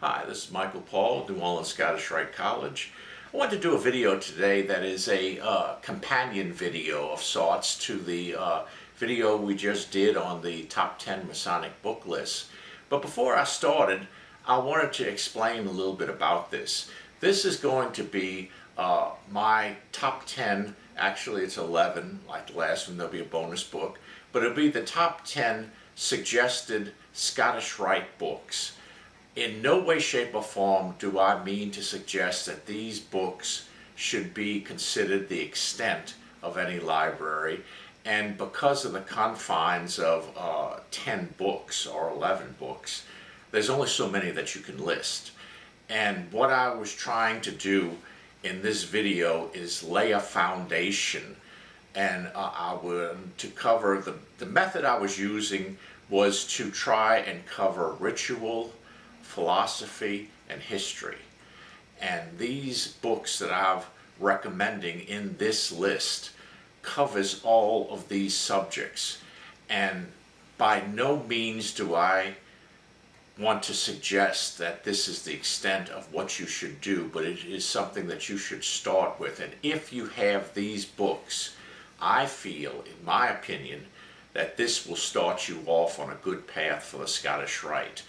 Hi, this is Michael Paul, New Orleans Scottish Rite College. I want to do a video today that is a companion video of sorts to the video we just did on the top 10 Masonic book list. But before I started, I wanted to explain a little bit about this. This is going to be my top 10, actually it's 11, like the last one, there'll be a bonus book, but it'll be the top 10 suggested Scottish Rite books. In no way, shape, or form do I mean to suggest that these books should be considered the extent of any library, and because of the confines of 10 books or 11 books, there's only so many that you can list. And what I was trying to do in this video is lay a foundation, and to cover the method I was using was to try and cover ritual, philosophy, and history. And these books that I'm recommending in this list covers all of these subjects. And by no means do I want to suggest that this is the extent of what you should do, but it is something that you should start with. And if you have these books, I feel, in my opinion, that this will start you off on a good path for the Scottish Rite.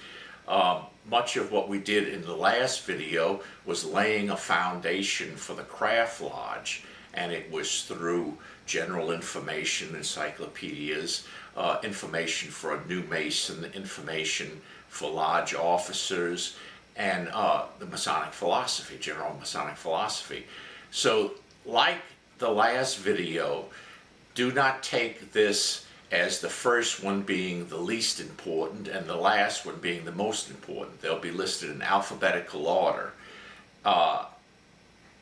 Much of what we did in the last video was laying a foundation for the Craft Lodge, and it was through general information, encyclopedias, information for a new Mason, information for lodge officers, and the Masonic philosophy, general Masonic philosophy. So, like the last video, do not take this as the first one being the least important and the last one being the most important. They'll be listed in alphabetical order.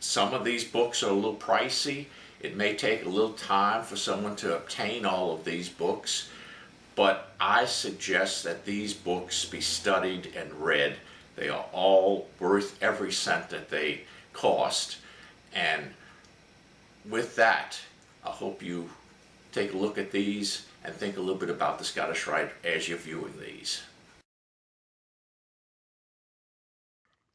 Some of these books are a little pricey. It may take a little time for someone to obtain all of these books, but I suggest that these books be studied and read. They are all worth every cent that they cost. And with that, I hope you take a look at these and think a little bit about the Scottish Rite as you're viewing these.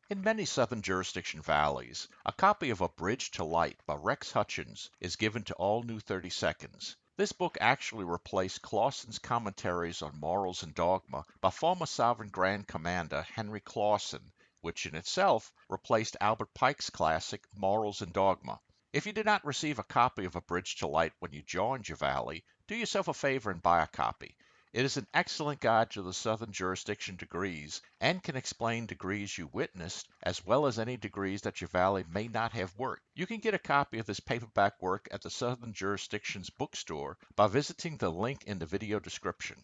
In many southern jurisdiction valleys, a copy of A Bridge to Light by Rex Hutchins is given to all new 32nds. This book actually replaced Clausen's commentaries on Morals and Dogma by former Sovereign Grand Commander Henry Clausen, which in itself replaced Albert Pike's classic Morals and Dogma. If you did not receive a copy of A Bridge to Light when you joined your valley, do yourself a favor and buy a copy. It is an excellent guide to the Southern jurisdiction degrees and can explain degrees you witnessed as well as any degrees that your valley may not have worked. You can get a copy of this paperback work at the Southern Jurisdictions bookstore by visiting the link in the video description.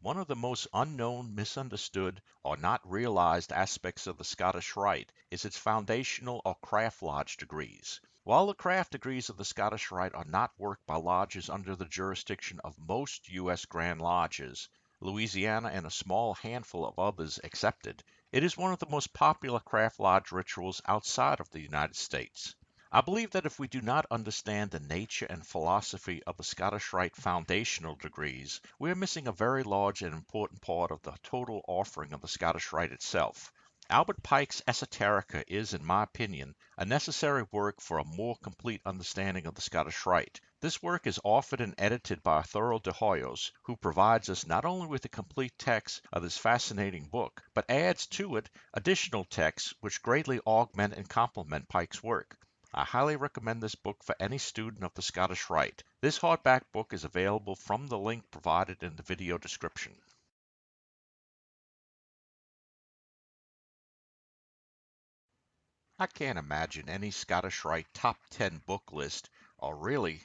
One of the most unknown, misunderstood, or not realized aspects of the Scottish Rite is its foundational or craft lodge degrees. While the craft degrees of the Scottish Rite are not worked by lodges under the jurisdiction of most U.S. Grand Lodges, Louisiana and a small handful of others excepted, it is one of the most popular craft lodge rituals outside of the United States. I believe that if we do not understand the nature and philosophy of the Scottish Rite foundational degrees, we are missing a very large and important part of the total offering of the Scottish Rite itself. Albert Pike's Esoterica is, in my opinion, a necessary work for a more complete understanding of the Scottish Rite. This work is authored and edited by Arturo de Hoyos, who provides us not only with the complete text of this fascinating book, but adds to it additional texts which greatly augment and complement Pike's work. I highly recommend this book for any student of the Scottish Rite. This hardback book is available from the link provided in the video description. I can't imagine any Scottish Rite top 10 book list, or really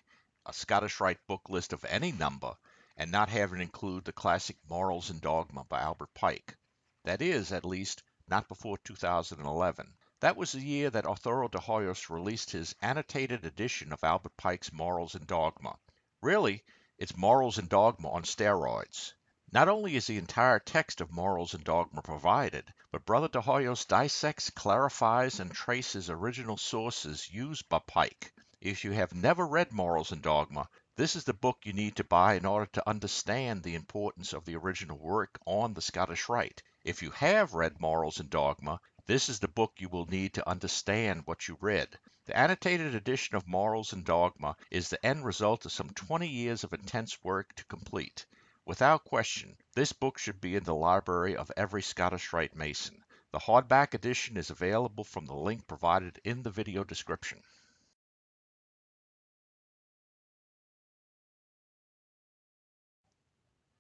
a Scottish Rite book list of any number, and not having include the classic Morals and Dogma by Albert Pike. That is, at least, not before 2011. That was the year that Arturo de Hoyos released his annotated edition of Albert Pike's Morals and Dogma. Really, it's Morals and Dogma on steroids. Not only is the entire text of Morals and Dogma provided, but Brother de Hoyos dissects, clarifies, and traces original sources used by Pike. If you have never read Morals and Dogma, This is the book you need to buy in order to understand the importance of the original work on the Scottish Rite. If you have read Morals and Dogma, this is the book you will need to understand what you read. The annotated edition of Morals and Dogma is the end result of some 20 years of intense work to complete. Without question, this book should be in the library of every Scottish Rite Mason. The hardback edition is available from the link provided in the video description.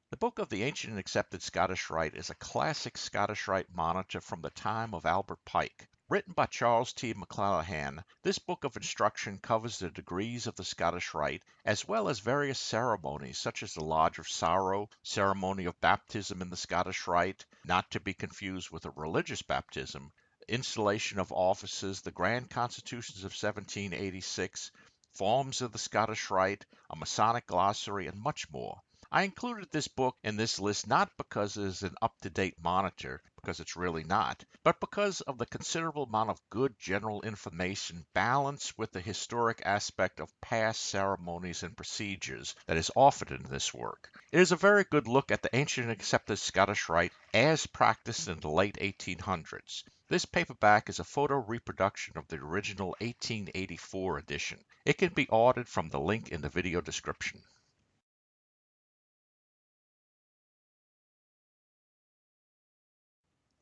The Book of the Ancient and Accepted Scottish Rite is a classic Scottish Rite monitor from the time of Albert Pike. Written by Charles T. McClellan, this book of instruction covers the degrees of the Scottish Rite, as well as various ceremonies such as the Lodge of Sorrow, ceremony of baptism in the Scottish Rite, not to be confused with a religious baptism, installation of offices, the Grand Constitutions of 1786, forms of the Scottish Rite, a Masonic glossary, and much more. I included this book in this list not because it is an up-to-date monitor, because it's really not, but because of the considerable amount of good general information balanced with the historic aspect of past ceremonies and procedures that is offered in this work. It is a very good look at the ancient and accepted Scottish Rite as practiced in the late 1800s. This paperback is a photo reproduction of the original 1884 edition. It can be ordered from the link in the video description.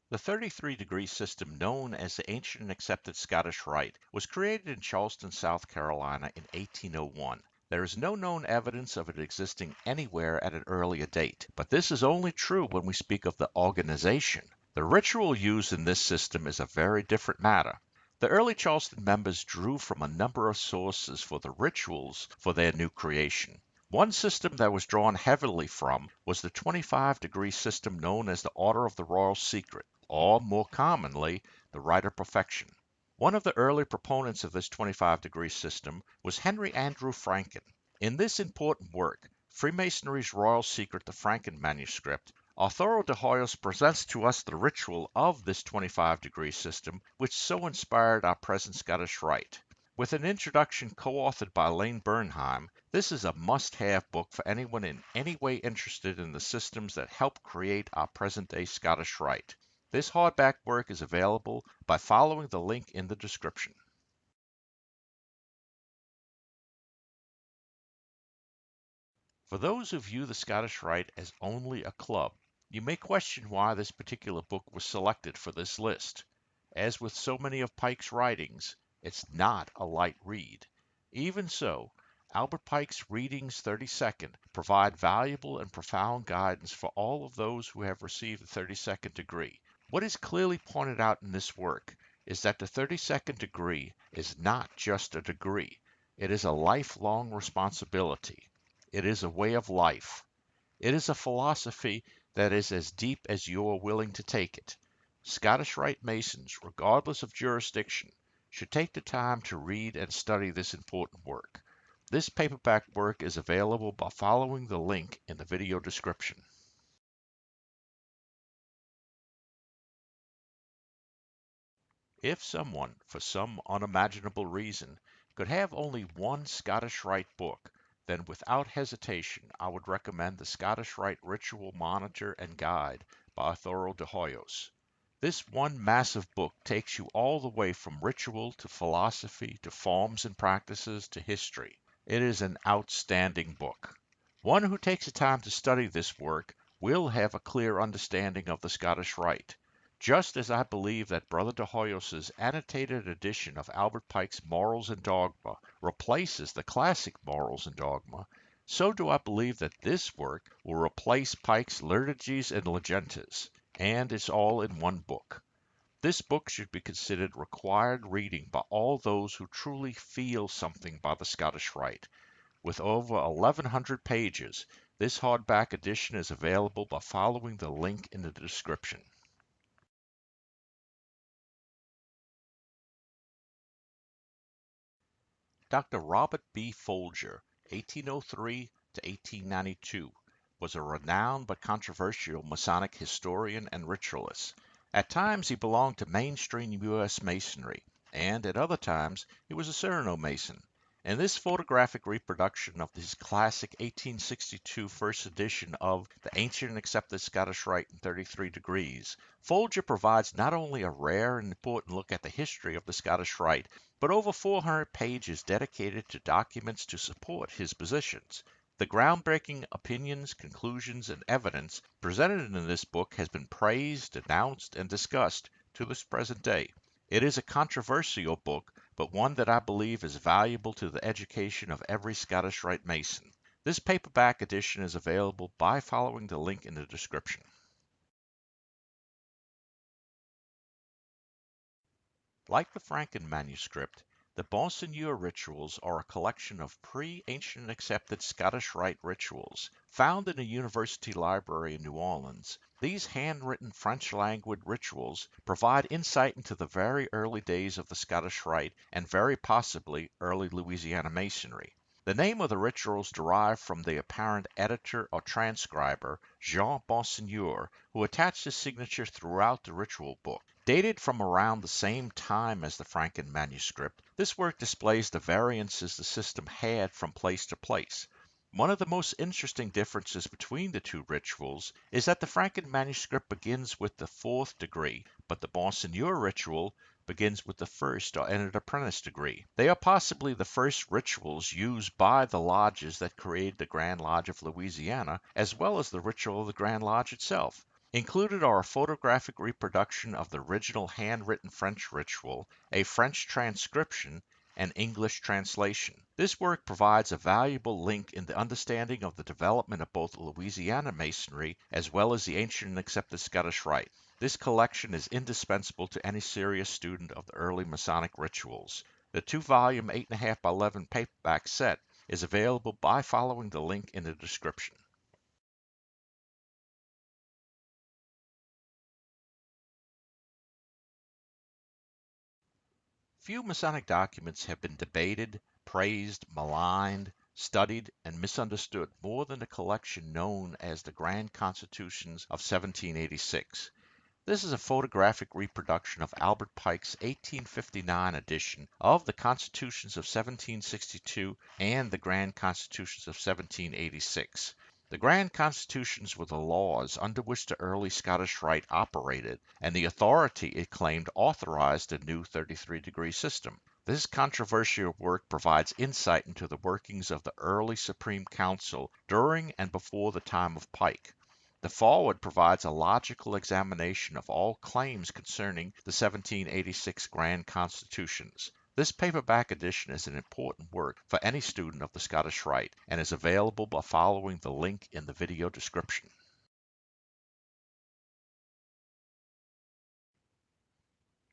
The 33-degree system known as the Ancient and Accepted Scottish Rite was created in Charleston, South Carolina in 1801. There is no known evidence of it existing anywhere at an earlier date, but this is only true when we speak of the organization. The ritual used in this system is a very different matter. The early Charleston members drew from a number of sources for the rituals for their new creation. One system that was drawn heavily from was the 25-degree system known as the Order of the Royal Secret, or more commonly, the Rite of Perfection. One of the early proponents of this 25-degree system was Henry Andrew Franken. In this important work, Freemasonry's Royal Secret, the Franken Manuscript, Arturo de Hoyos presents to us the ritual of this 25-degree system which so inspired our present Scottish Rite. With an introduction co-authored by Lane Bernheim, this is a must-have book for anyone in any way interested in the systems that help create our present-day Scottish Rite. This hardback work is available by following the link in the description. For those who view the Scottish Rite as only a club, you may question why this particular book was selected for this list. As with so many of Pike's writings, it's not a light read. Even so, Albert Pike's Readings 32nd provide valuable and profound guidance for all of those who have received the 32nd degree. What is clearly pointed out in this work is that the 32nd degree is not just a degree. It is a lifelong responsibility. It is a way of life. It is a philosophy that is as deep as you are willing to take it. Scottish Rite Masons, regardless of jurisdiction, should take the time to read and study this important work. This paperback work is available by following the link in the video description. If someone, for some unimaginable reason, could have only one Scottish Rite book, then without hesitation I would recommend the Scottish Rite Ritual Monitor and Guide by Arturo de Hoyos. This one massive book takes you all the way from ritual to philosophy to forms and practices to history. It is an outstanding book. One who takes the time to study this work will have a clear understanding of the Scottish Rite. Just as I believe that Brother de Hoyos' annotated edition of Albert Pike's Morals and Dogma replaces the classic Morals and Dogma, so do I believe that this work will replace Pike's Liturgies and Legendas, and it's all in one book. This book should be considered required reading by all those who truly feel something by the Scottish Rite. With over 1,100 pages, this hardback edition is available by following the link in the description. Dr. Robert B. Folger, 1803 to 1892, was a renowned but controversial Masonic historian and ritualist. At times he belonged to mainstream U.S. Masonry, and at other times he was a Cyrano Mason. In this photographic reproduction of his classic 1862 first edition of The Ancient and Accepted Scottish Rite in 33 Degrees, Folger provides not only a rare and important look at the history of the Scottish Rite, but over 400 pages dedicated to documents to support his positions. The groundbreaking opinions, conclusions, and evidence presented in this book has been praised, denounced, and discussed to this present day. It is a controversial book, but one that I believe is valuable to the education of every Scottish Rite Mason. This paperback edition is available by following the link in the description. Like the Franken manuscript, the Bonsignor rituals are a collection of pre-ancient accepted Scottish Rite rituals found in a university library in New Orleans. These handwritten French-language rituals provide insight into the very early days of the Scottish Rite and very possibly early Louisiana Masonry. The name of the rituals derive from the apparent editor or transcriber, Jean Bonsignor, who attached his signature throughout the ritual book. Dated from around the same time as the Franken manuscript, this work displays the variances the system had from place to place. One of the most interesting differences between the two rituals is that the Franken manuscript begins with the fourth degree, but the Bonsignor ritual begins with the first or entered apprentice degree. They are possibly the first rituals used by the lodges that created the Grand Lodge of Louisiana, as well as the ritual of the Grand Lodge itself. Included are a photographic reproduction of the original handwritten French ritual, a French transcription, and English translation. This work provides a valuable link in the understanding of the development of both Louisiana Masonry as well as the ancient and accepted Scottish Rite. This collection is indispensable to any serious student of the early Masonic rituals. The 2-volume 8.5 by 11 paperback set is available by following the link in the description. Few Masonic documents have been debated, praised, maligned, studied, and misunderstood more than the collection known as the Grand Constitutions of 1786. This is a photographic reproduction of Albert Pike's 1859 edition of the Constitutions of 1762 and the Grand Constitutions of 1786. The Grand Constitutions were the laws under which the early Scottish Rite operated, and the authority it claimed authorized the new 33-degree system. This controversial work provides insight into the workings of the early Supreme Council during and before the time of Pike. The foreword provides a logical examination of all claims concerning the 1786 Grand Constitutions. This paperback edition is an important work for any student of the Scottish Rite and is available by following the link in the video description.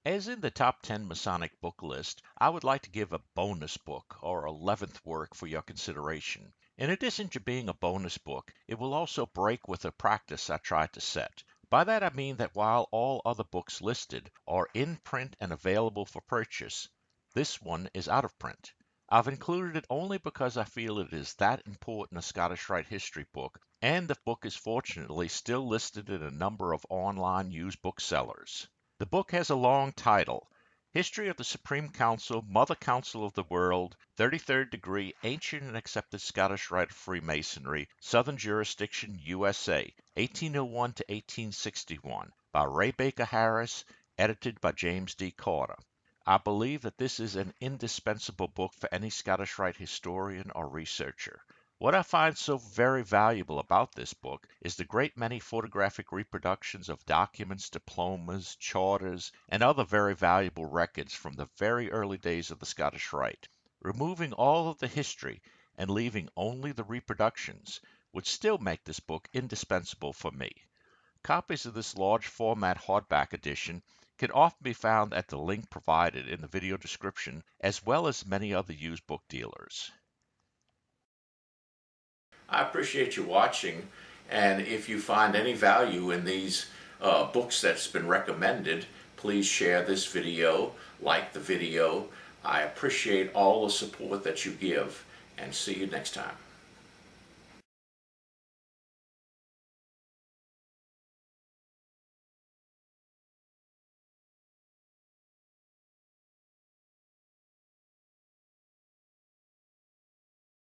As in the top 10 Masonic book list, I would like to give a bonus book or 11th work for your consideration. In addition to being a bonus book, it will also break with a practice I tried to set. By that I mean that while all other books listed are in print and available for purchase, this one is out of print. I've included it only because I feel it is that important a Scottish Rite history book, and the book is fortunately still listed in a number of online used booksellers. The book has a long title, History of the Supreme Council, Mother Council of the World, 33rd Degree, Ancient and Accepted Scottish Rite of Freemasonry, Southern Jurisdiction, USA, 1801 to 1861, by Ray Baker Harris, edited by James D. Carter. I believe that this is an indispensable book for any Scottish Rite historian or researcher. What I find so very valuable about this book is the great many photographic reproductions of documents, diplomas, charters, and other very valuable records from the very early days of the Scottish Rite. Removing all of the history and leaving only the reproductions would still make this book indispensable for me. Copies of this large format hardback edition can often be found at the link provided in the video description, as well as many other used book dealers. I appreciate you watching, and if you find any value in these books that's been recommended, please share this video, like the video. I appreciate all the support that you give, and see you next time.